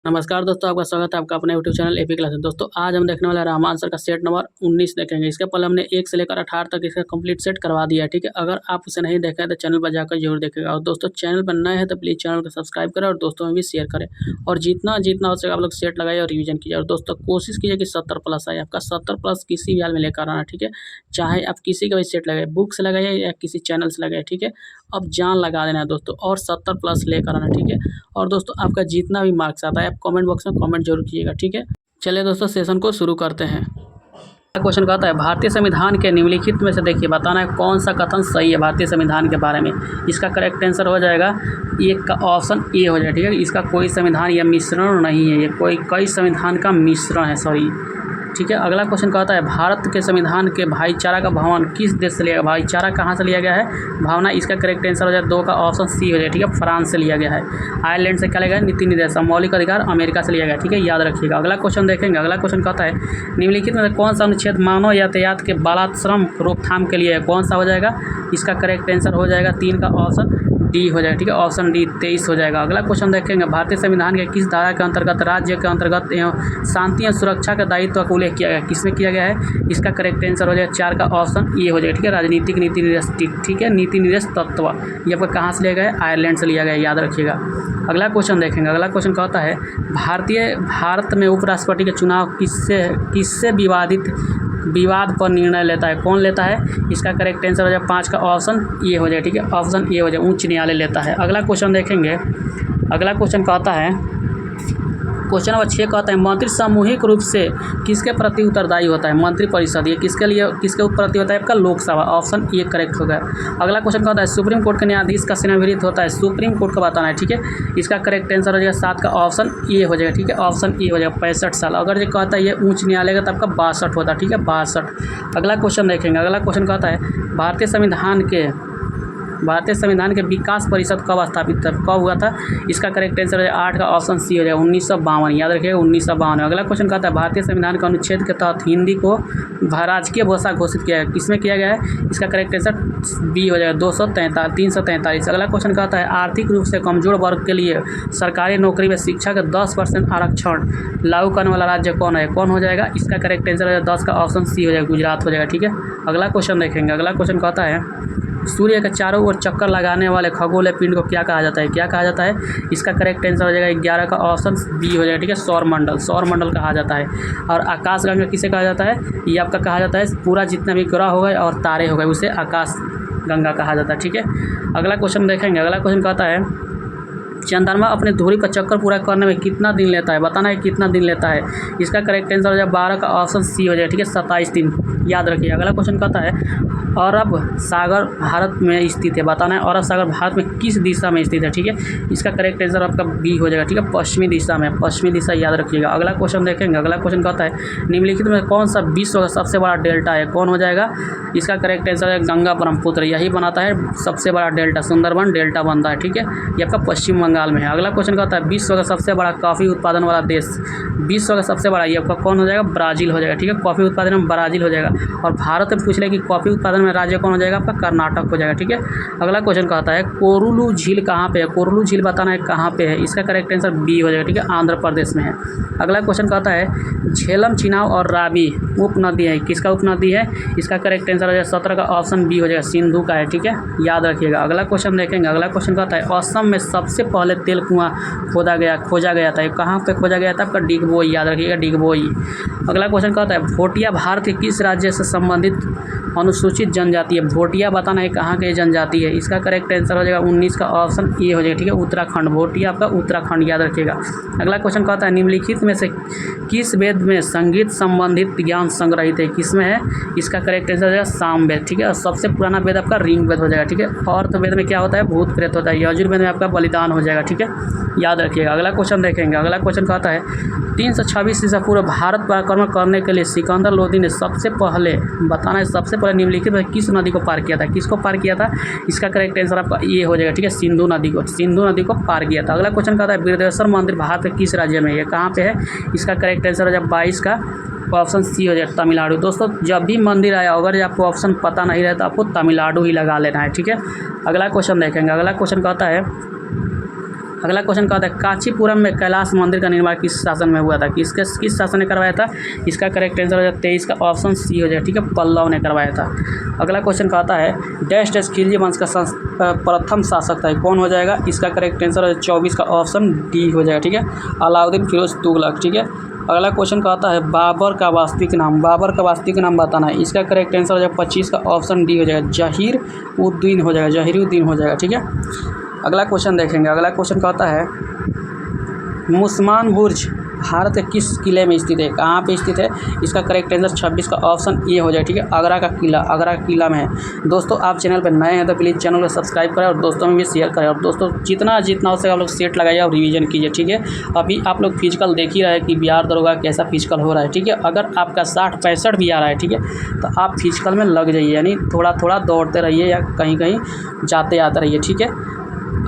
नमस्कार दोस्तों, आपका स्वागत है आपका अपने यूट्यूब चैनल एपी क्लासेस। दोस्तों आज हम देखने वाले हैं रहमान सर का सेट नंबर 19 देखेंगे। इसके पहले हमने 1 से लेकर 18 तक इसका कंप्लीट सेट करवा दिया है, ठीक है। अगर आप उसे नहीं देखा है तो चैनल पर जाकर जरूर देखेगा। और दोस्तों चैनल पर नए हैं तो प्लीज़ चैनल को सब्सक्राइब करें और दोस्तों में भी शेयर करें। और जितना जितना हो सके आप लोग सेट लगाइए और रिविजन कीजिए। और दोस्तों कोशिश कीजिए कि 70+ आए, आपका 70+ किसी भी हाल में लेकर आना, ठीक है। चाहे आप किसी का भी सेट लगाइए, बुक से लगाइए या किसी चैनल से लगाइए, ठीक है। अब जान लगा देना है दोस्तों और 70+ लेकर आना, ठीक है। और दोस्तों आपका जितना भी मार्क्स आता है आप कमेंट बॉक्स में कमेंट जरूर कीजिएगा, ठीक है। चलिए दोस्तों सेशन को शुरू करते हैं। क्वेश्चन कहता है भारतीय संविधान के निम्नलिखित में से देखिए बताना है कौन सा कथन सही है भारतीय संविधान के बारे में। इसका करेक्ट आंसर हो जाएगा एक का ऑप्शन ए हो जाएगा, ठीक है। इसका कोई संविधान या मिश्रण नहीं है, ये कई संविधान का मिश्रण है, सॉरी, ठीक है। अगला क्वेश्चन कहता है भारत के संविधान के भाईचारा का भावना किस देश से लिया गया, भाईचारा कहाँ से लिया गया है भावना। इसका करेक्ट आंसर हो जाए 2 का ऑप्शन सी हो जाए, ठीक है। फ्रांस से लिया गया है। आयरलैंड से क्या लिया गया है, नीति निर्देश मौलिक अधिकार अमेरिका से लिया गया, ठीक है, याद रखिएगा। अगला क्वेश्चन देखेंगे। अगला क्वेश्चन कहता है निम्नलिखित में कौन सा अनुच्छेद मानव यातायात के बालाश्रम रोकथाम के लिए है, कौन सा हो जाएगा। इसका करेक्ट आंसर हो जाएगा 3 का ऑप्शन डी हो जाएगा, ठीक है। ऑप्शन डी 23 हो जाएगा। अगला क्वेश्चन देखेंगे भारतीय संविधान के किस धारा के अंतर्गत राज्य के अंतर्गत एवं शांति एवं सुरक्षा के दायित्व का उल्लेख किया गया, किसमें किया गया है। इसका करेक्ट आंसर हो जाएगा 4 का ऑप्शन ए हो जाएगा, ठीक है। राजनीतिक नीति निर्देश, ठीक है, नीति निर्देश तत्व ये आपका कहाँ से लिया गया है, आयरलैंड से लिया गया है, याद रखिएगा। अगला क्वेश्चन देखेंगे। अगला क्वेश्चन कहता है भारत में उपराष्ट्रपति के चुनाव किससे विवाद पर निर्णय लेता है, कौन लेता है। इसका करेक्ट आंसर हो जाए 5 का ऑप्शन ए हो जाए, ठीक है। ऑप्शन ए हो जाए उच्च न्यायालय लेता है। अगला क्वेश्चन देखेंगे। अगला क्वेश्चन कहता है क्वेश्चन नंबर 6 कहता है मंत्री सामूहिक रूप से किसके प्रति उत्तरदायी होता है, मंत्री परिषद ये किसके प्रति होता है आपका लोकसभा। ऑप्शन ए करेक्ट होगा। अगला क्वेश्चन कहता है सुप्रीम कोर्ट के न्यायाधीश का सेवानिवृत्त होता है, सुप्रीम कोर्ट का बताना है, ठीक है। इसका करेक्ट आंसर हो जाएगा 7 का ऑप्शन ए हो जाएगा, ठीक है। ऑप्शन ए हो जाएगा 65 साल। अगर ये कहता है ये उच्च न्यायालय का तो आपका 62 होता है, ठीक है, 62। अगला क्वेश्चन देखेंगे। अगला क्वेश्चन कहता है भारतीय संविधान के विकास परिषद कब स्थापित कब हुआ था। इसका करेक्ट आंसर है 8 का ऑप्शन सी हो जाएगा 1952, याद रखिएगा 1952। अगला क्वेश्चन कहता है भारतीय संविधान के अनुच्छेद के तहत हिंदी को राजकीय भाषा घोषित किया गया, किसमें किया गया है। इसका करेक्ट आंसर बी हो जाएगा 343। अगला क्वेश्चन कहता है आर्थिक रूप से कमजोर वर्ग के लिए सरकारी नौकरी में शिक्षा का 10% आरक्षण लागू करने वाला राज्य कौन है, कौन हो जाएगा। इसका करेक्ट आंसर हो जाएगा 10 का ऑप्शन सी हो जाएगा गुजरात हो जाएगा, ठीक है। अगला क्वेश्चन देखेंगे। अगला क्वेश्चन कहता है सूर्य के चारों ओर चक्कर लगाने वाले खगोलीय पिंड को क्या कहा जाता है, क्या कहा जाता है। इसका करेक्ट आंसर हो जाएगा 11 का ऑप्शन बी हो जाएगा, ठीक है। सौरमंडल कहा जाता है। और आकाशगंगा किसे कहा जाता है, ये आपका कहा जाता है पूरा जितना भी ग्रह हो गए और तारे हो गए उसे आकाश गंगा कहा जाता है, ठीक है। अगला क्वेश्चन देखेंगे। अगला क्वेश्चन कहता है चंद्रमा अपने धुरी पर चक्कर पूरा करने में कितना दिन लेता है, बताना है कितना दिन लेता है। इसका करेक्ट आंसर हो जाए 12 का ऑप्शन सी हो जाए, ठीक है, 27 दिन, याद रखिए। अगला क्वेश्चन कहता है अरब सागर भारत में स्थित है, बताना है अरब सागर भारत में किस दिशा में स्थित है, ठीक है। इसका करेक्ट आंसर आपका बी हो जाएगा, ठीक है, पश्चिमी दिशा में, पश्चिमी दिशा याद रखिएगा। अगला क्वेश्चन देखेंगे। अगला क्वेश्चन कहता है निम्नलिखित में कौन सा विश्व का सबसे बड़ा डेल्टा है, कौन हो जाएगा। इसका करेक्ट आंसर है गंगा ब्रह्मपुत्र, यही बनाता है सबसे बड़ा डेल्टा, सुंदरबन डेल्टा बनता है, ठीक है। ये आपका पश्चिम बंगाल में है। अगला क्वेश्चन कहता है विश्व का सबसे बड़ा कॉफी उत्पादन वाला देश, विश्व का सबसे बड़ा ये आपका कौन हो जाएगा, ब्राजील हो जाएगा, ठीक है। कॉफी उत्पादन में ब्राजील हो जाएगा। और भारत में पूछ ले कि कॉफी उत्पादन में राज्य कौन हो जाएगा, आपका कर्नाटक हो जाएगा, ठीक है। अगला क्वेश्चन कहता है कोरुलू झील कहाँ पे है, कोरुलू झील बताना है कहाँ पे है। इसका करेक्ट आंसर बी हो जाएगा, ठीक है, आंध्र प्रदेश में है। अगला क्वेश्चन कहता है झेलम, चिनाब और रावी उपनदी है, किसका उपनदी है। इसका करेक्ट आंसर हो जाएगा 17 का ऑप्शन बी हो जाएगा सिंधु का है, ठीक है, याद रखिएगा। अगला क्वेश्चन देखेंगे। अगला क्वेश्चन कहता है असम में सबसे पहले तेल कुआं खोजा गया था, कहाँ पे खोजा गया था, आपका डिगबोई, याद रखिएगा डिगबोई। अगला क्वेश्चन कहता है भोटिया भारत के किस राज्य से संबंधित अनुसूचित जनजाति है, भोटिया बताना है कहाँ की जनजाति है। इसका करेक्ट आंसर हो जाएगा 19 का ऑप्शन ए हो जाएगा, ठीक है, उत्तराखंड, भोटिया आपका उत्तराखंड, याद रखिएगा। अगला क्वेश्चन कहता है निम्नलिखित में से किस वेद में संगीत संबंधित ज्ञान संग्रहित है, किसमें है। इसका करेक्ट आंसर हो जाएगा सामवेद, ठीक है। और सबसे पुराना वेद आपका ऋग्वेद हो जाएगा, ठीक है। अर्थ वेद में क्या होता है, भूत प्रेत होता है। यजुर्वेद में आपका बलिदान हो जाएगा, ठीक है, याद रखिएगा। अगला क्वेश्चन देखेंगे। अगला क्वेश्चन कहता है 326 ईसा पूर्व भारत परिक्रमा करने के लिए सिकंदर लोदी ने सबसे पहले बताना है सबसे पहले निम्नलिखित में किस नदी को पार किया था, किसको पार किया था। इसका करेक्ट आंसर आपका ये हो जाएगा, ठीक है, सिंधु नदी को पार किया था। अगला क्वेश्चन कहता है बृहदेश्वर मंदिर भारत के किस राज्य में है, कहाँ पे है। इसका करेक्ट आंसर हो जाएगा 22 का ऑप्शन सी हो जाएगा तमिलनाडु। दोस्तों जब भी मंदिर आया अगर आपको ऑप्शन पता नहीं रहे तो आपको तमिलनाडु ही लगा लेना है, ठीक है। अगला क्वेश्चन देखेंगे। अगला क्वेश्चन कहता है अगला क्वेश्चन क्या होता है, कांचीपुरम में कैलाश मंदिर का निर्माण किस शासन में हुआ था, किस शासन ने करवाया था। इसका करेक्ट आंसर हो जाएगा 23 का ऑप्शन सी हो जाएगा, ठीक है, पल्लव ने करवाया था। अगला क्वेश्चन क्या होता है, डैश खिलजी वंश का प्रथम शासक था, कौन हो जाएगा। इसका करेक्ट आंसर हो जाएगा 24 का ऑप्शन डी हो जाएगा, ठीक है, अलाउद्दीन फिरोज तुगलक, ठीक है। अगला क्वेश्चन क्या होता है, बाबर का वास्तविक नाम बताना है। इसका करेक्ट आंसर हो जाएगा 25 का ऑप्शन डी हो जाएगा, जहीर-उद-दीन हो जाएगा, जहीर-उद-दीन हो जाएगा, ठीक है। अगला क्वेश्चन देखेंगे। अगला क्वेश्चन क्या होता है, मुस्मान बुर्ज भारत के किस किले में स्थित है, कहाँ पे स्थित है। इसका करेक्ट आंसर 26 का ऑप्शन ए हो जाएगा, ठीक है, आगरा का किला में है। दोस्तों आप चैनल पर नए हैं तो प्लीज़ चैनल को सब्सक्राइब करें और दोस्तों में भी शेयर करें, और दोस्तों जितना हो सके आप लोग सेट लगाइए और रिवीजन कीजिए, ठीक है। अभी आप लोग फिजिकल देख ही रहे कि बिहार दरोगा कैसा फिजिकल हो रहा है, ठीक है। अगर आपका 60-65 भी आ रहा है, ठीक है, तो आप फिजिकल में लग जाइए, यानी थोड़ा दौड़ते रहिए या कहीं जाते आते रहिए, ठीक है।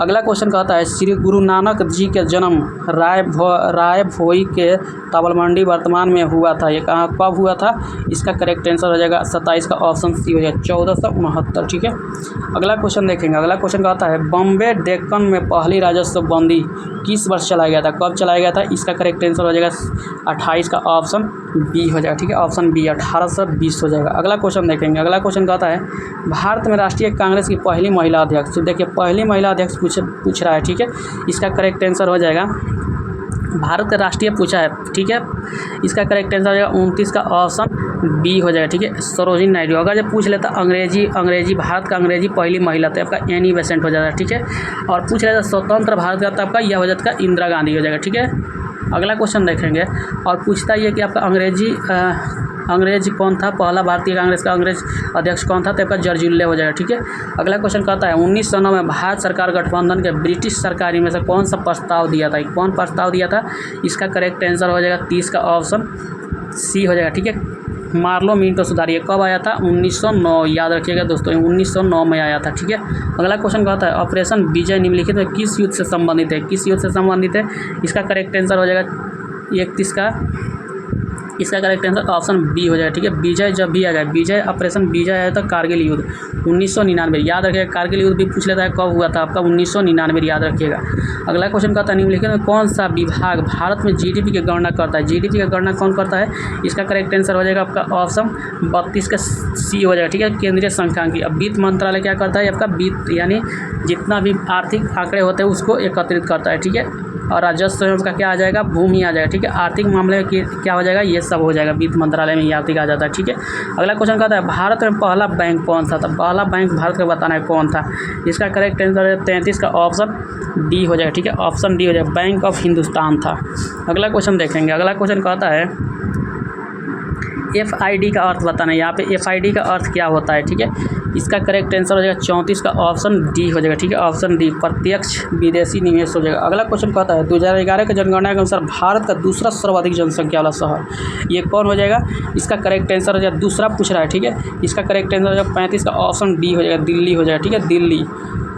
अगला क्वेश्चन कहता है, श्री गुरु नानक जी के जन्म राय भोई के तबलमंडी वर्तमान में हुआ था, ये कहाँ कब हुआ था। इसका करेक्ट आंसर हो जाएगा 27 का ऑप्शन सी हो जाएगा, 1469, ठीक है। अगला क्वेश्चन देखेंगे। अगला क्वेश्चन कहता है, बॉम्बे डेक्कन में पहली राजस्व बंदी किस वर्ष चलाया गया था, कब चलाया गया था। इसका करेक्ट आंसर हो जाएगा 28 का ऑप्शन बी हो जाएगा, ठीक है, ऑप्शन बी 1820 हो जाएगा। अगला क्वेश्चन देखेंगे। अगला क्वेश्चन कहता है, भारत में राष्ट्रीय कांग्रेस की पहली महिला अध्यक्ष, तो देखिए पहली महिला अध्यक्ष पूछ रहा है, ठीक है। इसका करेक्ट आंसर हो जाएगा, भारत का राष्ट्रीय पूछा है, ठीक है, इसका करेक्ट आंसर हो जाएगा 29 का ऑप्शन बी हो जाएगा, ठीक है, सरोजिनी नायडू। अगर जब पूछ लेता अंग्रेजी भारत का अंग्रेजी पहली महिला तो आपका एनी बेसेंट हो जाएगा, ठीक है। और पूछ लेता स्वतंत्र भारत का तो आपका यह हो जाता इंदिरा गांधी हो जाएगा, ठीक है। अगला क्वेश्चन देखेंगे। और पूछता ये कि आपका अंग्रेज कौन था, पहला भारतीय कांग्रेस का अंग्रेज अध्यक्ष कौन था, तो आपका जॉर्ज हो जाएगा, ठीक है। अगला क्वेश्चन कहता है, 1909 में भारत सरकार गठबंधन के ब्रिटिश सरकारी में से कौन सा प्रस्ताव दिया था, कौन प्रस्ताव दिया था। इसका करेक्ट आंसर हो जाएगा 30 का ऑप्शन सी हो जाएगा, ठीक है, मार्लो मिंटो सुधारिए। कब आया था, 1909, याद रखिएगा दोस्तों, 1909 में आया था, ठीक है। अगला क्वेश्चन कहता है, ऑपरेशन विजय निम्नलिखित में किस युद्ध से संबंधित है, किस युद्ध से संबंधित है। इसका करेक्ट आंसर हो जाएगा 31 का, इसका करेक्ट आंसर ऑप्शन बी हो जाएगा, ठीक है। विजय जब भी आ जाए, विजय ऑपरेशन विजय आया था कारगिल युद्ध 1999, याद रखिएगा। कारगिल युद्ध भी पूछ लेता है कब हुआ था, आपका 1999, याद रखिएगा। अगला क्वेश्चन कहता है, निम्नलिखित में कौन सा विभाग भारत में जीडीपी की गणना करता है, जीडीपी की गणना कौन करता है। इसका करेक्ट आंसर हो जाएगा आपका ऑप्शन 32 का सी हो जाएगा, ठीक है, केंद्रीय सांख्यिकी। अब वित्त मंत्रालय क्या करता है, आपका वित्त यानी जितना भी आर्थिक आंकड़े होते हैं उसको एकत्रित करता है, ठीक है। और राजस्व का क्या आ जाएगा, भूमि आ जाएगा, ठीक है। आर्थिक मामले में क्या हो जाएगा, ये सब हो जाएगा, वित्त मंत्रालय में ही आर्थिक आ जाता है, ठीक है। अगला क्वेश्चन कहता है, भारत में पहला बैंक कौन सा था, पहला बैंक भारत का बताना है कौन था। इसका करेक्ट आंसर 33 का ऑप्शन डी हो जाएगा, ठीक है, ऑप्शन डी हो जाएगा, बैंक ऑफ हिंदुस्तान था। अगला क्वेश्चन देखेंगे। अगला क्वेश्चन कहता है, FID का अर्थ बताना है, यहाँ पे FID का अर्थ क्या होता है, ठीक है। इसका करेक्ट आंसर हो जाएगा 34 का ऑप्शन डी हो जाएगा, ठीक है, ऑप्शन डी, प्रत्यक्ष विदेशी निवेश हो जाएगा। अगला क्वेश्चन कहता है, 2011 के जनगणना के अनुसार भारत का दूसरा सर्वाधिक जनसंख्या वाला शहर, ये कौन हो जाएगा। इसका करेक्ट आंसर हो जाएगा, दूसरा पूछ रहा है, ठीक है, इसका करेक्ट आंसर हो जाएगा 35 का ऑप्शन डी हो जाएगा, दिल्ली हो जाएगा, ठीक है, दिल्ली।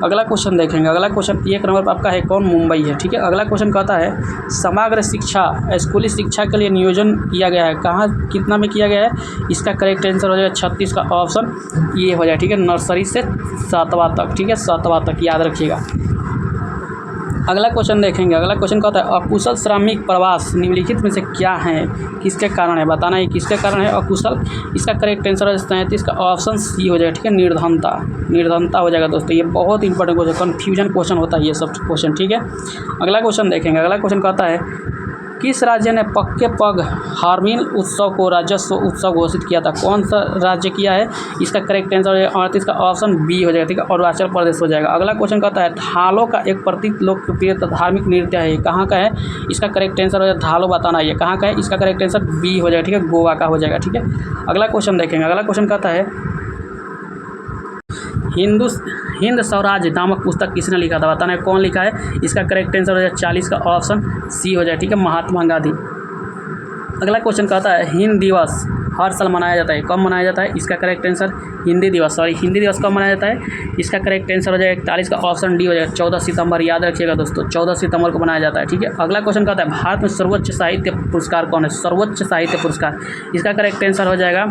अगला क्वेश्चन देखेंगे। अगला क्वेश्चन 1 नंबर पर आपका है कौन, मुंबई है, ठीक है। अगला क्वेश्चन कहता है, समग्र शिक्षा स्कूली शिक्षा के लिए नियोजन किया गया है, कहाँ कितना में किया गया है। इसका करेक्ट आंसर हो जाएगा 36 का ऑप्शन ये हो जाएगा, ठीक है, नर्सरी से 7वां तक, ठीक है, 7वां तक, याद रखिएगा। अगला क्वेश्चन देखेंगे। अगला क्वेश्चन कहता है, अकुशल श्रमिक प्रवास निम्नलिखित में से क्या है, किसके कारण है, बताना है किसके कारण है अकुशल। इसका करेक्ट आंसर है 37 का ऑप्शन सी हो जाएगा, ठीक है, निर्धनता हो जाएगा दोस्तों। ये बहुत इंपॉर्टेंट क्वेश्चन, कन्फ्यूजन क्वेश्चन होता है ये सब क्वेश्चन, ठीक है। अगला क्वेश्चन देखेंगे। अगला क्वेश्चन कहता है, किस राज्य ने पक्के पग हार्मिल उत्सव को राजस्व उत्सव घोषित किया था, कौन सा राज्य किया है। इसका करेक्ट आंसर है 38 का ऑप्शन बी हो जाएगा, ठीक है, अरुणाचल प्रदेश हो जाएगा। अगला क्वेश्चन कहता है, धालो का एक प्रतीक लोकप्रिय धार्मिक नृत्य है, कहाँ का है। इसका करेक्ट आंसर हो जाएगा, धालो बताना है कहाँ का है। इसका करेक्ट आंसर बी हो जाएगा, ठीक है, गोवा का हो जाएगा, ठीक है। अगला क्वेश्चन देखेंगे। अगला क्वेश्चन कहता है, हिंद स्वराज नामक पुस्तक किसने लिखा था, बताना है कौन लिखा है। इसका करेक्ट आंसर हो जाए 40 का ऑप्शन सी हो जाए, ठीक है, महात्मा गांधी। अगला क्वेश्चन कहता है, हिंद दिवस हर साल मनाया जाता है, कब मनाया जाता है। इसका करेक्ट आंसर हिंदी दिवस कब मनाया जाता है। इसका करेक्ट आंसर हो जाएगा 41 का ऑप्शन डी हो जाएगा, 14 सितंबर, याद रखिएगा दोस्तों, 14 सितंबर को मनाया जाता है, ठीक है। अगला क्वेश्चन कहता है, भारत में सर्वोच्च साहित्य पुरस्कार कौन है, सर्वोच्च साहित्य पुरस्कार। इसका करेक्ट आंसर हो जाएगा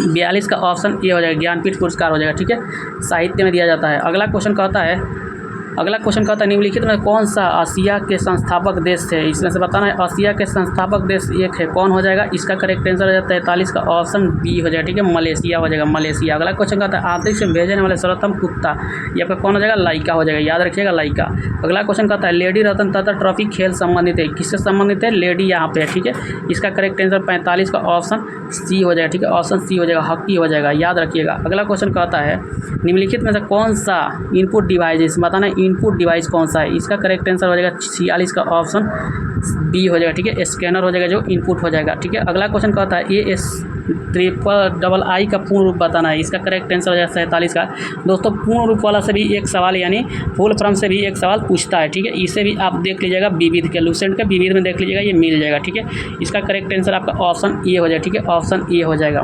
42 का ऑप्शन ए हो जाएगा, ज्ञानपीठ पुरस्कार हो जाएगा, ठीक है, साहित्य में दिया जाता है। अगला क्वेश्चन कहता है, अगला क्वेश्चन कहता है निम्नलिखित में कौन सा आसिया के संस्थापक देश थे, इसमें से बताना है। आसिया के संस्थापक देश एक है, कौन हो जाएगा, इसका करेक्ट आंसर हो जाएगा 43 का ऑप्शन बी हो जाएगा, ठीक है, मलेशिया हो जाएगा, मलेशिया। अगला क्वेश्चन कहता है अंतरिक्ष में भेजने वाले सर्वोत्तम कुत्ता, ये आपका कौन हो जाएगा, लाइका हो जाएगा, याद रखिएगा लाइका। अगला क्वेश्चन कहता है लेडी रतन टाटा ट्रॉफी खेल संबंधित है, किससे संबंधित है, लेडी यहाँ पे है, ठीक है, इसका करेक्ट आंसर 45 का ऑप्शन सी हो जाएगा, ठीक है, ऑप्शन सी हो जाएगा, हॉकी हो जाएगा, याद रखिएगा। अगला क्वेश्चन कहता है निम्नलिखित में से कौन सा इनपुट डिवाइस, बताना इनपुट डिवाइस कौन सा है, इसका करेक्ट आंसर हो जाएगा 46 का ऑप्शन बी हो जाएगा, ठीक है, स्कैनर हो जाएगा जो इनपुट हो जाएगा, ठीक है। अगला क्वेश्चन कहता है AS3II का पूर्ण रूप बताना है, इसका करेक्ट आंसर हो जाएगा 47 का। दोस्तों पूर्ण रूप वाला से भी एक सवाल यानी फुल फॉर्म से भी एक सवाल पूछता है, ठीक है, इसे भी आप देख लीजिएगा विविध के, लूसेंट के विविध में देख लीजिएगा, ये मिल जाएगा, ठीक है। इसका करेक्ट आंसर आपका ऑप्शन ए हो जाएगा, ठीक है, ऑप्शन ए हो जाएगा।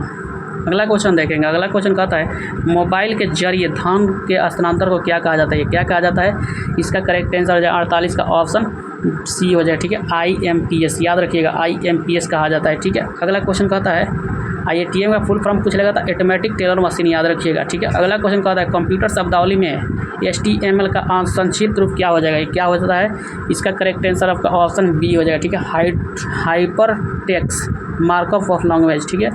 अगला क्वेश्चन देखेंगे। अगला क्वेश्चन कहता है मोबाइल के जरिए धन के हस्तांतरण को क्या कहा जाता है, क्या कहा जाता है, इसका करेक्ट आंसर हो जाएगा 48 का ऑप्शन सी हो जाए, ठीक है, IMPS, याद रखिएगा IMPS कहा जाता है, ठीक है। अगला क्वेश्चन कहता है IATM का फुल फॉर्म पूछ लेगा तो ऑटोमेटिक टेलर मशीन, याद रखिएगा, ठीक है। अगला क्वेश्चन कहता है कंप्यूटर शब्दावली में HTML का संक्षिप्त रूप क्या हो जाएगा, क्या हो जाता है, इसका करेक्ट आंसर आपका ऑप्शन बी हो जाएगा, ठीक है, hyper text markup of language, ठीक है।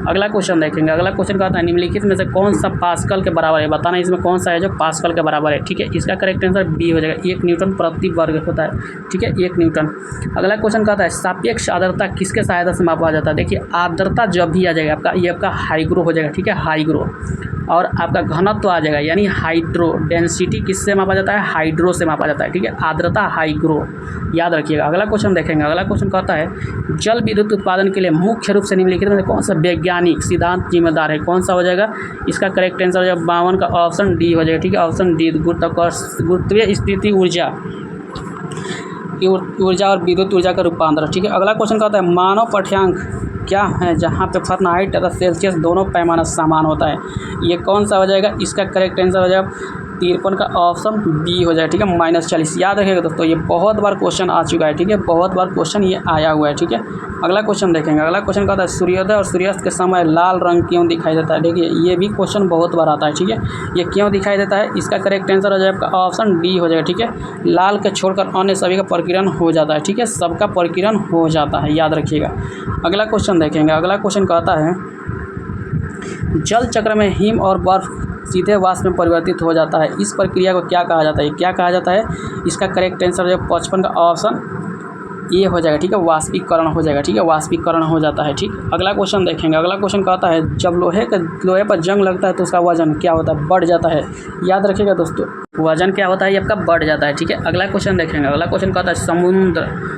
अगला क्वेश्चन देखेंगे। अगला क्वेश्चन कहता है निम्नलिखित में से कौन सा पास्कल के बराबर है, बताना इसमें कौन सा है जो पास्कल के बराबर है, ठीक है, इसका करेक्ट आंसर बी हो जाएगा, 1 न्यूटन प्रति वर्ग होता है, ठीक है, 1 न्यूटन। अगला क्वेश्चन कहता है सापेक्ष आर्द्रता किसके सहायता से मापा जाता है, देखिए आर्द्रता जब भी आ जाएगा आपका ये आपका हाइग्रो हो जाएगा, ठीक है, हाइग्रो, और आपका घनत्व आ जाएगा यानी हाइड्रो, डेंसिटी किससे मापा जाता है, हाइड्रो से मापा जाता है, ठीक है, आर्द्रता हाइग्रो, याद रखिएगा। अगला क्वेश्चन देखेंगे। अगला क्वेश्चन कहता है जल विद्युत उत्पादन के लिए मुख्य रूप से निम्नलिखित में कौन सा वैज्ञानिक सिद्धांत जिम्मेदार है, कौन सा हो जाएगा, इसका करेक्ट आंसर हो जाएगा 52 का ऑप्शन डी हो जाएगा, ठीक है, ऑप्शन डी, गुरुत्वीय स्थिति ऊर्जा और विद्युत ऊर्जा का रूपांतरण, ठीक है। अगला क्वेश्चन कहता है मानव पाठ्यांक क्या है जहाँ पे फ़ारेनहाइट तथा सेल्सियस दोनों पैमाना समान होता है, ये कौन सा हो जाएगा, इसका करेक्ट आंसर हो जाएगा 53 का ऑप्शन बी हो जाएगा, ठीक है, -40, याद रखिएगा दोस्तों, ये बहुत बार क्वेश्चन आ चुका है, ठीक है, बहुत बार क्वेश्चन ये आया हुआ है, ठीक है। अगला क्वेश्चन देखेंगे। अगला क्वेश्चन कहता है सूर्योदय और सूर्यास्त के समय लाल रंग क्यों दिखाई देता है, देखिए ये भी क्वेश्चन बहुत बार आता है, ठीक है, ये क्यों दिखाई देता है, इसका करेक्ट आंसर हो जाएगा आपका ऑप्शन डी हो जाएगा, ठीक है, लाल के छोड़कर अन्य सभी का प्रकीर्णन हो जाता है, ठीक है, सबका प्रकीर्णन हो जाता है, याद रखिएगा। अगला क्वेश्चन देखेंगे। अगला क्वेश्चन कहता है जल चक्र में हिम और बर्फ सीधे वाष्प में परिवर्तित हो जाता है, इस प्रक्रिया को क्या कहा जाता है, क्या कहा जाता है, इसका करेक्ट आंसर जो 55 का ऑप्शन ये हो जाएगा, ठीक है, वाष्पीकरण हो जाएगा, ठीक है, वाष्पीकरण हो जाता है, ठीक। अगला क्वेश्चन देखेंगे। अगला क्वेश्चन कहता है जब लोहे पर जंग लगता है तो उसका वजन क्या होता है, बढ़ जाता है, याद रखिएगा दोस्तों, वजन क्या होता है, ये आपका बढ़ जाता है, ठीक है। अगला क्वेश्चन देखेंगे। अगला क्वेश्चन कहता है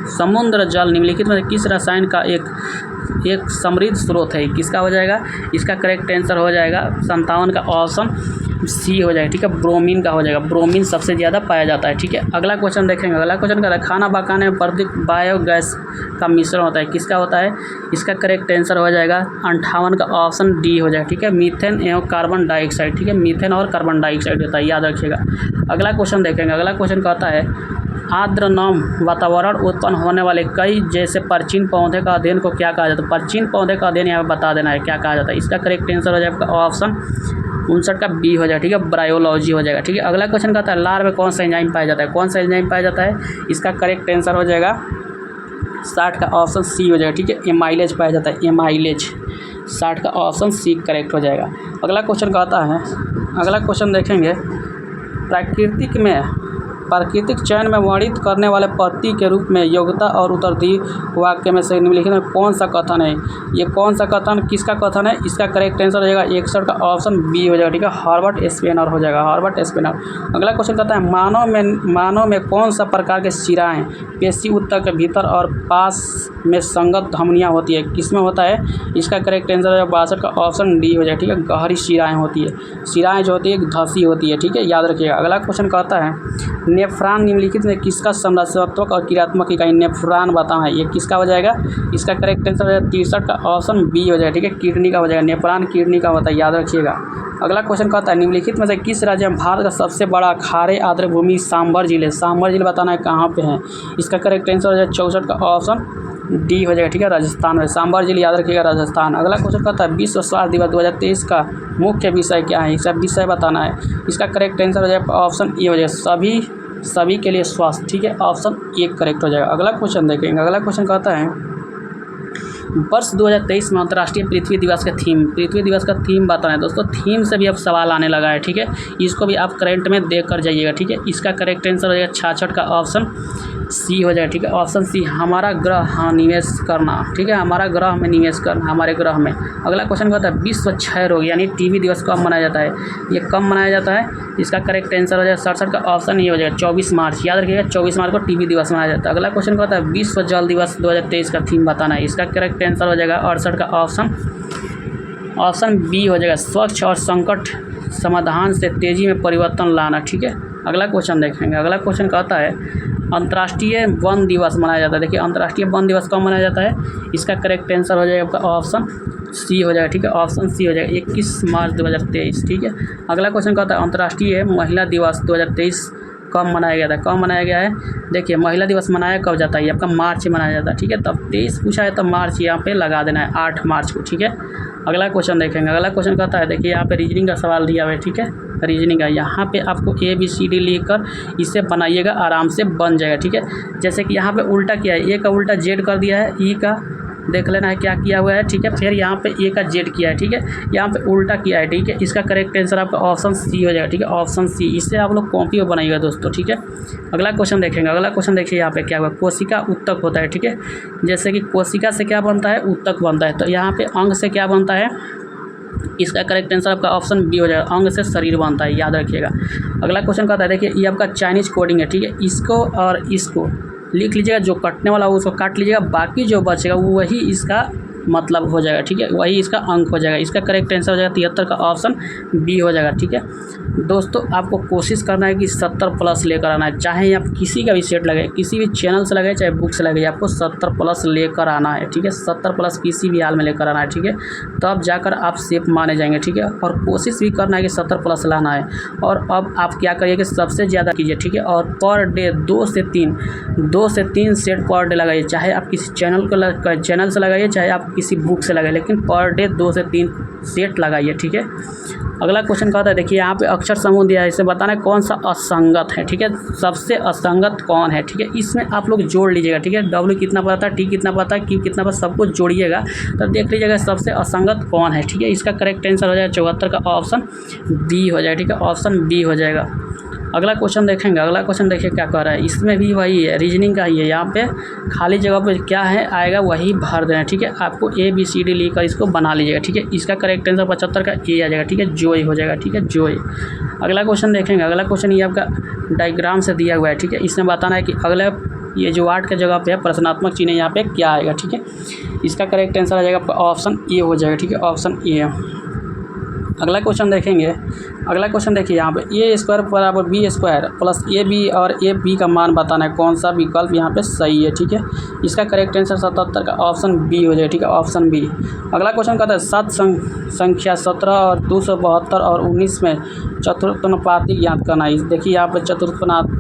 समुद्र जल निम्नलिखित में किस रसायन का एक समृद्ध स्रोत है, किसका हो जाएगा, इसका करेक्ट आंसर हो जाएगा 57 का ऑप्शन सी हो जाएगा, ठीक है, ब्रोमीन का हो जाएगा, ब्रोमीन सबसे ज़्यादा पाया जाता है, ठीक है। अगला क्वेश्चन देखेंगे। अगला क्वेश्चन कहता है खाना पकाने में प्रयुक्त बायोगैस का मिश्रण होता है, किसका होता है, इसका करेक्ट आंसर हो जाएगा 58 का ऑप्शन डी हो जाएगा, ठीक है, मीथेन एवं कार्बन डाइऑक्साइड, ठीक है, मीथेन और कार्बन डाइऑक्साइड होता है, याद रखिएगा। अगला क्वेश्चन देखेंगे। अगला क्वेश्चन कहता है आर्द्र नम वातावरण उत्पन्न होने वाले कई जैसे प्राचीन पौधे का अध्ययन को क्या कहा जाता है, प्राचीन पौधे का अध्ययन यहाँ पर बता देना है क्या कहा जाता है, इसका करेक्ट आंसर हो जाएगा ऑप्शन 59 का बी हो जाएगा, ठीक है, ब्रायोलॉजी हो जाएगा, ठीक है। अगला क्वेश्चन कहता है लार में कौन सा एंजाइम पाया जाता है, कौन सा एंजाइम पाया जाता है, इसका करेक्ट आंसर हो जाएगा 60 का ऑप्शन सी हो जाएगा, ठीक है, एमाइलेज पाया जाता है, एमाइलेज, 60 का ऑप्शन सी करेक्ट हो जाएगा। अगला क्वेश्चन कहता है। अगला क्वेश्चन देखेंगे प्राकृतिक चयन में वर्णित करने वाले पद्धति के रूप में योग्यता और उत्तरदायी वाक्य में से निम्नलिखित में कौन सा कथन है, ये कौन सा कथन किसका कथन है, इसका करेक्ट आंसर हो जाएगा 61 का ऑप्शन बी हो जाएगा, ठीक है, हर्बर्ट स्पेनर हो जाएगा, हर्बर्ट स्पेनर। अगला क्वेश्चन कहता है मानव में कौन सा प्रकार के शिराएँ पेशी उत्तर के भीतर और पास में संगत धमनियाँ होती है, किसमें होता है, इसका करेक्ट आंसर है 62 का ऑप्शन डी हो जाएगा, ठीक है, गहरी शिराएँ होती है, शिराएँ जो होती है धसी होती है, ठीक है, याद रखिएगा। अगला क्वेश्चन कहता है नेफ्रॉन निम्नलिखित में किसका संरचनात्मक और क्रियात्मक इकाई नेफ्रॉन बताना है, ये किसका हो जाएगा, इसका करेक्ट आंसर हो जाएगा 63 का ऑप्शन बी हो जाएगा, ठीक है, किडनी का हो जाएगा, नेफ्रॉन किडनी का होता है, याद रखिएगा। अगला क्वेश्चन कहता है निम्नलिखित में से किस राज्य में भारत का सबसे बड़ा खारे आर्द्र भूमि सांभर जिले, सांभर जिले बताना है कहाँ पे है, इसका करेक्ट आंसर हो जाएगा 64 का ऑप्शन डी हो जाएगा, ठीक है, राजस्थान में सांभर जिले, याद रखिएगा राजस्थान। अगला क्वेश्चन कहता है विश्व स्वास्थ्य दिवस 2023 का मुख्य विषय क्या है, इसका विषय बताना है, इसका करेक्ट आंसर हो जाएगा ऑप्शन ए हो जाएगा सभी के लिए स्वास्थ्य, ठीक है, ऑप्शन ए करेक्ट हो जाएगा। अगला क्वेश्चन देखेंगे। अगला क्वेश्चन कहता है वर्ष 2023 में अंतर्राष्ट्रीय पृथ्वी दिवस का थीम, पृथ्वी दिवस का थीम बताना है दोस्तों। थीम से भी अब सवाल आने लगा है, ठीक है, इसको भी आप करंट में देख कर जाइएगा, ठीक है। इसका करेक्ट आंसर हो जाएगा 66 का ऑप्शन सी हो जाएगा, ठीक है, ऑप्शन सी, हमारा ग्रह, हाँ, निवेश करना, ठीक है, हमारा ग्रह में निवेश करना, हमारे ग्रह में। अगला क्वेश्चन कहता है विश्व क्षय रोग यानी टीबी दिवस कब मनाया जाता है, ये कब मनाया जाता है, इसका करेक्ट आंसर हो जाएगा 67 का ऑप्शन ये हो जाएगा 24 मार्च, याद रखिएगा 24 मार्च को टीबी दिवस मनाया जाता है। अगला क्वेश्चन कहता है विश्व जल दिवस 2023 का थीम बताना है, इसका करेक्ट आंसर हो जाएगा 68 का ऑप्शन बी हो जाएगा, स्वच्छ और संकट समाधान से तेजी में परिवर्तन लाना, ठीक है। अगला क्वेश्चन देखेंगे। अगला क्वेश्चन कहता है अंतर्राष्ट्रीय वन दिवस मनाया जाता है, देखिए अंतर्राष्ट्रीय वन दिवस कब मनाया जाता है, इसका करेक्ट आंसर हो जाएगा आपका ऑप्शन सी हो जाएगा, ठीक है, ऑप्शन सी हो जाएगा 21 मार्च 2023, ठीक है। अगला क्वेश्चन कहता है अंतर्राष्ट्रीय महिला दिवस 2023 कब मनाया गया था, कब मनाया गया है, देखिए महिला दिवस मनाया कब जाता है, ये आपका मार्च में मनाया जाता है, ठीक है। तब 23 पूछा है तो मार्च यहाँ पे लगा देना है 8 मार्च को, ठीक है। अगला क्वेश्चन देखेंगे। अगला क्वेश्चन कहता है देखिए यहाँ पे रीजनिंग का सवाल दिया हुआ है, ठीक है, रीजनिंग है। यहाँ पे आपको ABCD लिखकर इसे बनाइएगा, आराम से बन जाएगा, ठीक है। जैसे कि यहाँ पे उल्टा किया है, ए का उल्टा जेड कर दिया है, ई का देख लेना है क्या किया हुआ है, ठीक है। फिर यहाँ पे ए का जेड किया है, ठीक है, यहाँ पे उल्टा किया है, ठीक है। इसका करेक्ट आंसर आपका ऑप्शन सी हो जाएगा, ठीक है, ऑप्शन सी। इससे आप लोग कॉपी बनाइएगा दोस्तों, ठीक है। अगला क्वेश्चन देखेंगे। अगला क्वेश्चन देखिए यहाँ पे क्या हुआ, कोशिका उत्तक होता है, ठीक है। जैसे कि कोशिका से क्या बनता है, उत्तक बनता है, तो यहाँ पे अंग से क्या बनता है, इसका करेक्ट आंसर आपका ऑप्शन बी हो जाएगा, अंग से शरीर बनता है, याद रखिएगा। अगला क्वेश्चन कहता है देखिए ये आपका चाइनीज कोडिंग है, ठीक है, इसको और इसको लिख लीजिएगा, जो कटने वाला हो उसको काट लीजिएगा, बाकी जो बचेगा वही इसका मतलब हो जाएगा, ठीक है, वही इसका अंक हो जाएगा। इसका करेक्ट आंसर हो जाएगा 73 का ऑप्शन बी हो जाएगा, ठीक है। दोस्तों आपको कोशिश करना है कि 70 प्लस लेकर आना है, चाहे आप किसी का भी सेट लगाए, किसी भी चैनल से लगाए, चाहे बुक से लगाए, आपको 70 प्लस लेकर आना है, ठीक है, 70 प्लस किसी भी हाल में लेकर आना है, ठीक है, तब जाकर आप सेफ माने जाएंगे, ठीक है। और कोशिश भी करना है कि 70 प्लस लाना है। और अब आप क्या करिए कि सबसे ज़्यादा कीजिए, ठीक है, और पर डे 2 से 3 सेट पर डे लगाइए, चाहे आप किसी चैनल से लगाइए, चाहे आप किसी बुक से लगाइए, लेकिन पर डे 2 से 3 सेट लगाइए, ठीक है। अगला क्वेश्चन कहता है देखिए यहाँ पे अक्षर समूह दिया है, इसे बताना है कौन सा असंगत है, ठीक है, सबसे असंगत कौन है, ठीक है। इसमें आप लोग जोड़ लीजिएगा, ठीक है, W कितना पता है, T कितना पता है, Q कितना पता, सब कुछ जोड़िएगा तो देख लीजिएगा सबसे असंगत कौन है, ठीक है। इसका करेक्ट आंसर हो जाएगा 74 का ऑप्शन बी हो जाएगा, ठीक है, ऑप्शन बी हो जाएगा। अगला क्वेश्चन देखेंगे। अगला क्वेश्चन देखिए क्या कह रहा है, इसमें भी वही है, रीजनिंग का ही है। यहाँ पे खाली जगह पे क्या है आएगा वही भर देना है, ठीक है। आपको ABCD लिखकर इसको बना लीजिएगा, ठीक है। इसका करेक्ट आंसर 75 का ए आ जाएगा, ठीक है, जोई हो जाएगा, ठीक है, जोई। अगला क्वेश्चन देखेंगे। अगला क्वेश्चन ये आपका डायग्राम से दिया हुआ है, ठीक है, इसमें बताना है कि अगला ये जो 8 के जगह पे है प्रश्नात्मक चिन्ह यहाँ पे क्या आएगा, ठीक है। इसका करेक्ट आंसर आ जाएगा आपका ऑप्शन ए हो जाएगा, ठीक है, ऑप्शन ए। अगला क्वेश्चन देखेंगे। अगला क्वेश्चन देखिए यहाँ पे A² बराबर B² प्लस AB और AB का मान बताना है, कौन सा विकल्प यहाँ पे सही है, ठीक है। इसका करेक्ट आंसर 77 का ऑप्शन बी हो जाएगा, ठीक है, ऑप्शन बी। अगला क्वेश्चन कहता है 7 संख्या 17 और 272 और 19 में चतुर्थानुपाती ज्ञात करना है। देखिए यहाँ पे चतुर्थानुपाती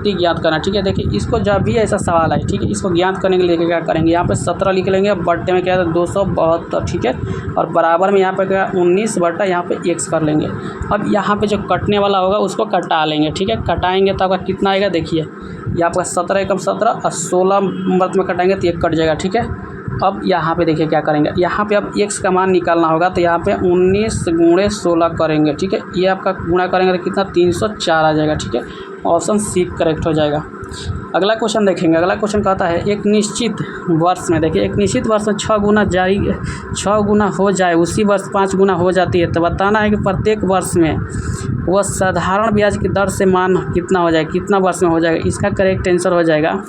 ज्ञात करना, ठीक है। देखिए इसको जब भी ऐसा सवाल है, ठीक है, इसको ज्ञात करने के लिए क्या करेंगे, यहाँ पे 17 लिख लेंगे, बट्टे में क्या है 272, ठीक है, और बराबर में यहाँ पे क्या 19 बट्टा यहाँ पे x कर लेंगे। अब यहाँ पे जो कटने वाला होगा उसको कटा लेंगे, ठीक है, कटाएंगे तो आपका कितना आएगा, देखिए यहाँ पर 17 एकम 17 और 16 मर्द में कटाएंगे तो 1 कट जाएगा, ठीक है। अब यहाँ पे देखिए क्या करेंगे, यहाँ पे अब x का मान निकालना होगा तो यहाँ पे 19 गुणे 16 करेंगे, ठीक है, ये आपका गुणा करेंगे तो कितना 304 आ जाएगा, ठीक है, ऑप्शन सी करेक्ट हो जाएगा। अगला क्वेश्चन देखेंगे। अगला क्वेश्चन कहता है एक निश्चित वर्ष में, देखिए एक निश्चित वर्ष में 6 गुना हो जाए, उसी वर्ष 5 गुना हो जाती है, तो बताना है कि प्रत्येक वर्ष में वह साधारण ब्याज की दर से मान कितना हो जाएगा, कितना वर्ष में हो जाएगा। इसका करेक्ट आंसर हो जाएगा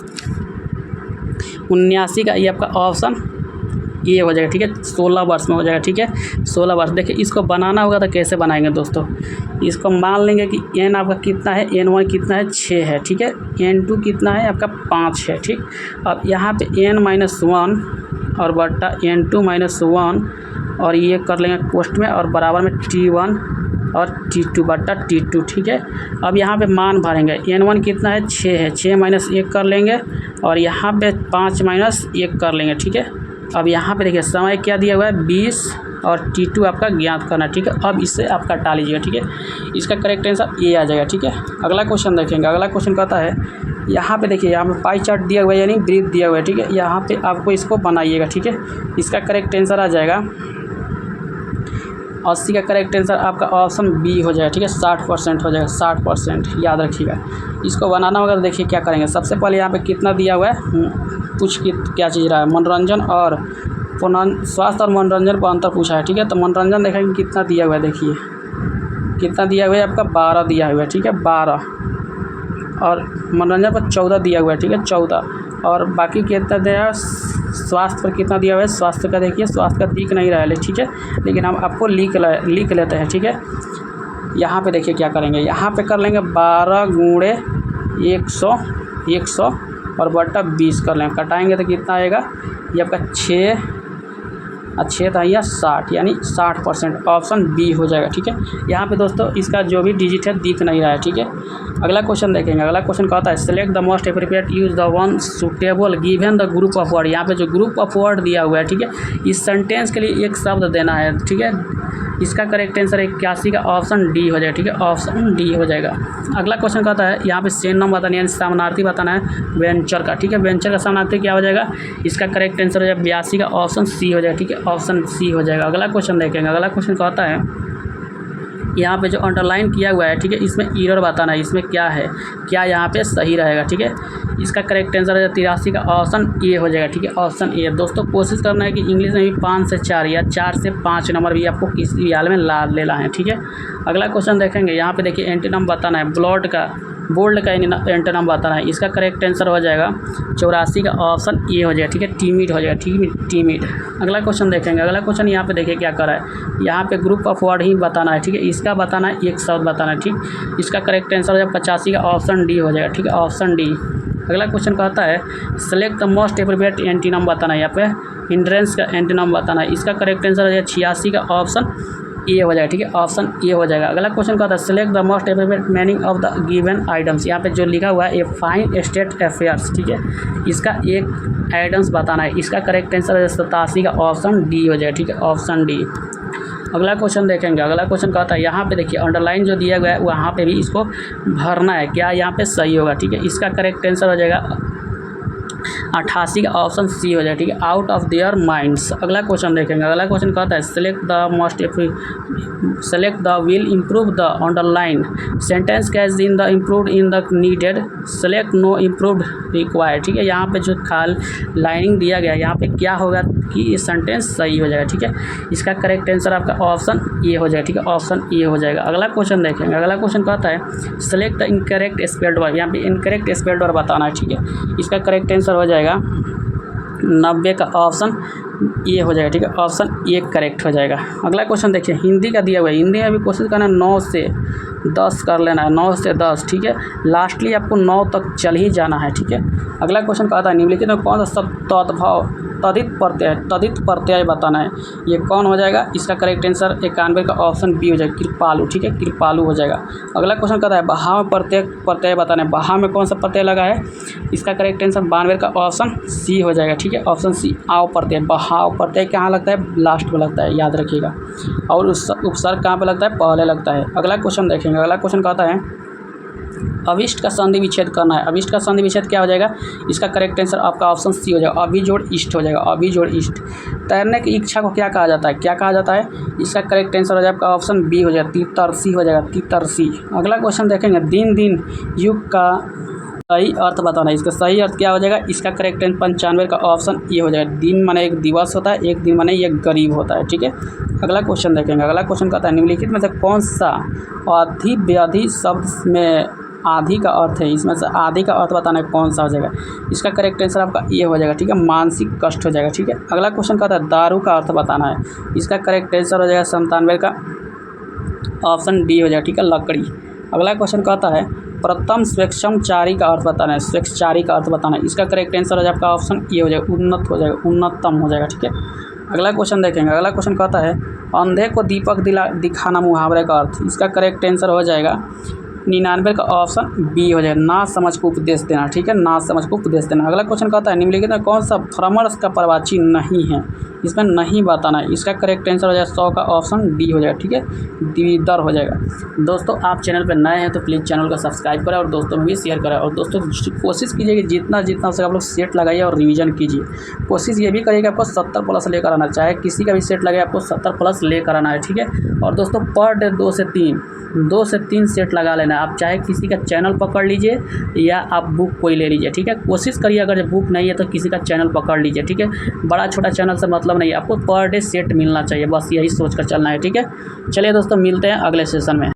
79 का, ये आपका ऑप्शन ये हो जाएगा, ठीक है, 16 वर्ष में हो जाएगा, ठीक है, 16 वर्ष। देखिए इसको बनाना होगा तो कैसे बनाएंगे दोस्तों, इसको मान लेंगे कि n आपका कितना है, n1 कितना है 6 है, ठीक है, n2 कितना है आपका 5 है, ठीक। अब यहाँ पे n-1 और बट्टा n2-1 और ये कर लेंगे पोस्ट में और बराबर में t1 और t2 बट्टा t2, ठीक है। अब यहाँ पे मान भरेंगे, n1 कितना है 6 है, 6 - 1 कर लेंगे और यहाँ पे 5 - 1 कर लेंगे, ठीक है। अब यहाँ पे देखिए समय क्या दिया हुआ है 20 और T2 आपका ज्ञात करना, ठीक है। अब इससे आप कटा लीजिएगा, ठीक है। इसका करेक्ट आंसर ए आ जाएगा, ठीक है। अगला क्वेश्चन देखेंगे। अगला क्वेश्चन कहता है, यहाँ पे देखिए, यहाँ पे पाई चार्ट दिया हुआ है यानी ब्रीफ दिया हुआ है, ठीक है। यहाँ पे आपको इसको बनाइएगा, ठीक है। इसका करेक्ट आंसर आ जाएगा 80 का करेक्ट आंसर आपका ऑप्शन बी हो जाएगा, ठीक है। 60% हो जाएगा, 60% याद रखिएगा। इसको बनाना होगा तो देखिए क्या करेंगे। सबसे पहले यहाँ पे कितना दिया हुआ है, कुछ क्या चीज़ रहा है, मनोरंजन और स्वास्थ्य और मनोरंजन पर अंतर पूछा है, ठीक है। तो मनोरंजन देखेंगे कितना दिया हुआ है, देखिए कितना दिया हुआ है आपका 12 दिया हुआ है, ठीक है 12, और मनोरंजन पर 14 दिया हुआ है, ठीक है 14, और बाकी कितना दिया है, स्वास्थ्य पर कितना दिया हुआ है, स्वास्थ्य का देखिए, स्वास्थ्य का दिख नहीं रहा है, ठीक है, लेकिन हम आपको लिख लेते हैं, ठीक है। यहाँ पे देखिए क्या करेंगे, यहाँ पे कर लेंगे 12 गुणे 100 और बटा 20 कर लेंगे, कटाएंगे तो कितना आएगा, ये आपका 6 था या 60 यानी 60%, ऑप्शन बी हो जाएगा, ठीक है। यहाँ पे दोस्तों इसका जो भी डिजिट है दिख नहीं रहा है, ठीक है। अगला क्वेश्चन देखेंगे। अगला क्वेश्चन कहता है, select the most appropriate use the one suitable given the group of word. यहाँ पे जो ग्रुप ऑफ वर्ड दिया हुआ है, ठीक है, इस सेंटेंस के लिए एक शब्द देना है, ठीक है। इसका करेक्ट आंसर 81 का ऑप्शन डी हो जाएगा, ठीक है, ऑप्शन डी हो जाएगा। अगला क्वेश्चन कहता है, यहाँ पे सिनोनिम बताना है यानी समानार्थी बताना है वेंचर का, ठीक है। वेंचर का समानार्थी क्या हो जाएगा, इसका करेक्ट आंसर हो जाएगा 82 का ऑप्शन सी हो जाएगा, ठीक है, ऑप्शन सी हो जाएगा। अगला क्वेश्चन देखेंगे। अगला क्वेश्चन कहता है, यहाँ पे जो अंडरलाइन किया हुआ है, ठीक है, इसमें एरर बताना है, इसमें क्या है, क्या यहाँ पे सही रहेगा, ठीक है। इसका करेक्ट आंसर है 83 का ऑप्शन ए हो जाएगा, ठीक है, ऑप्शन ए। दोस्तों कोशिश करना है कि इंग्लिश में भी 5 से 4 या 4 से 5 नंबर भी आपको किसी भी हाल में ला लेना है, ठीक है। अगला क्वेश्चन देखेंगे। यहाँ पे देखिए एंटीनम बताना है, बोल्ड का एंटीनम बताना है। इसका करेक्ट आंसर हो जाएगा 84 का ऑप्शन ए हो जाएगा, ठीक है, टीमिड हो जाएगा, टीमिड। अगला क्वेश्चन देखेंगे। अगला क्वेश्चन यहाँ पे देखिए क्या कर रहा है, यहाँ पे ग्रुप ऑफ वर्ड ही बताना है, ठीक है, इसका बताना है, एक शब्द बताना है, ठीक। इसका करेक्ट आंसर हो जाएगा 85 का ऑप्शन डी हो जाएगा, ठीक है, ऑप्शन डी। अगला क्वेश्चन कहता है, select the most appropriate antonym बताना है, यहाँ पे हिंड्रेंस का एंटीनम बताना है। इसका करेक्ट आंसर हो जाएगा 86 का ऑप्शन ए हो जाएगा, ठीक है, ऑप्शन ए हो जाएगा। अगला क्वेश्चन कहता है, select the most appropriate meaning of the given items. यहाँ पे जो लिखा हुआ है, ए फाइन स्टेट अफेयर्स, ठीक है, इसका एक आइटम्स बताना है। इसका करेक्ट आंसर है 87 का ऑप्शन डी हो जाएगा, ठीक है, ऑप्शन डी। अगला क्वेश्चन देखेंगे। अगला क्वेश्चन कहता है, यहाँ पे देखिए अंडरलाइन जो दिया गया है वहाँ पे भी इसको भरना है, क्या यहाँ पे सही होगा, ठीक है। इसका करेक्ट आंसर हो जाएगा 88 का ऑप्शन सी हो जाएगा, ठीक है, आउट ऑफ देयर माइंड्स। अगला क्वेश्चन देखेंगे। अगला क्वेश्चन कहता है, select the will improve the underline sentence case in the improved in the needed, select no improved required, ठीक है। यहाँ पे जो खाल लाइनिंग दिया गया है, यहाँ पे क्या होगा कि ये सेंटेंस सही हो जाएगा, ठीक है। इसका करेक्ट आंसर आपका ऑप्शन ए हो जाएगा, ठीक है, ऑप्शन ए हो जाएगा। अगला क्वेश्चन देखेंगे। अगला क्वेश्चन कहता है, select the incorrect spelled word. यहाँ पे इनकरेक्ट स्पेल्ड वर्ड बताना है, ठीक है। इसका करेक्ट आंसर हो जाएगा 90 का ऑप्शन ए हो जाएगा, ठीक है, ऑप्शन ए करेक्ट हो जाएगा। अगला क्वेश्चन देखिए, हिंदी का दिया हुआ है। हिंदी में भी कोशिश करना 9 से 10 कर लेना है, 9 से 10, ठीक है, लास्टली आपको 9 तक चल ही जाना है, ठीक है। अगला क्वेश्चन कहता है, निम्नलिखित में कौन सा शब्द तद्भव तदित प्रत्यय बताना है, ये कौन हो जाएगा। इसका करेक्ट आंसर 91 का ऑप्शन बी हो जाएगा, कृपालु, ठीक है, कृपालु हो जाएगा। अगला क्वेश्चन कहता है, बहाव में प्रत्यय बताना है, बहाव में कौन सा प्रत्यय लगा है। इसका करेक्ट आंसर 92 का ऑप्शन सी हो जाएगा, ठीक है, ऑप्शन सी, आव प्रत्यय। बहाव प्रत्यय कहाँ लगता है, लास्ट में लगता है, याद रखिएगा, और उपसर्ग कहाँ पे लगता है, पहले लगता है। अगला क्वेश्चन देखेंगे। अगला क्वेश्चन कहता है, अविष्ट का संधि विच्छेद करना है। अविष्ट का संधि विच्छेद क्या हो जाएगा। इसका करेक्ट आंसर आपका ऑप्शन सी हो जाएगा, अभी जोड़ इष्ट हो जाएगा, अभी जोड़ इष्ट। तैरने की इच्छा को क्या कहा जाता है, क्या कहा जाता है। इसका करेक्ट आंसर हो जाएगा आपका ऑप्शन बी हो जाएगा, तितरसी हो जाएगा, तितरसी। अगला क्वेश्चन देखेंगे, दिन युग का सही अर्थ बताना है। इसका सही अर्थ क्या हो जाएगा। इसका करेक्ट आंसर 95 का ऑप्शन ये हो जाएगा, दिन माने एक दिवस होता है, एक दिन माने एक गरीब होता है, ठीक है। अगला क्वेश्चन देखेंगे। अगला क्वेश्चन कहता है, निम्नलिखित में से कौन सा आधि व्याधि शब्द में आधि का अर्थ है, इसमें से आधि का अर्थ बताना है, कौन सा हो जाएगा। इसका करेक्ट आंसर आपका ये हो जाएगा, ठीक है, मानसिक कष्ट हो जाएगा, ठीक है। अगला क्वेश्चन कहता है, दारू का अर्थ बताना है। इसका करेक्ट आंसर हो जाएगा 97 का ऑप्शन डी हो जाएगा, ठीक है, लकड़ी। अगला क्वेश्चन कहता है, प्रथम स्वेच्छाचारी का अर्थ बताना है, स्वेच्छाचारी का अर्थ बताना है। इसका करेक्ट आंसर हो जाएगा आपका ऑप्शन ये हो जाएगा, उन्नत हो जाएगा, उन्नतम हो जाएगा, ठीक है। अगला क्वेश्चन देखेंगे। अगला क्वेश्चन कहता है, अंधे को दीपक दिखाना मुहावरे का अर्थ। इसका करेक्ट आंसर हो जाएगा 99 का ऑप्शन बी हो जाएगा, ना समझ को उपदेश देना, ठीक है, ना समझ को उपदेश देना। अगला क्वेश्चन कहता है, निम्नलिखित में कौन सा भ्रमण का प्रवाची नहीं है। इसमें नहीं बताना है। इसका करेक्ट आंसर हो जाएगा 100 का ऑप्शन डी हो जाएगा, ठीक है, द्विदर हो जाएगा। दोस्तों आप चैनल पर नए हैं तो प्लीज़ चैनल को सब्सक्राइब करें और दोस्तों में भी शेयर करें। और दोस्तों कोशिश कीजिए कि जितना से आप लोग सेट लगाइए और रिवीजन कीजिए। कोशिश ये भी करिए कि आपको 70 प्लस लेकर आना, चाहे किसी का भी सेट लगे आपको 70 प्लस लेकर आना है, ठीक है। और दोस्तों पर डे 2 से 3 सेट लगा लेना है। आप चाहे किसी का चैनल पकड़ लीजिए या आप बुक कोई ले लीजिए, ठीक है। कोशिश करिए अगर बुक नहीं है तो किसी का चैनल पकड़ लीजिए, ठीक है। बड़ा छोटा चैनल से मतलब नहीं है, आपको पर डे सेट मिलना चाहिए, बस यही सोच कर चलना है, ठीक है। चलिए दोस्तों मिलते हैं अगले सेशन में।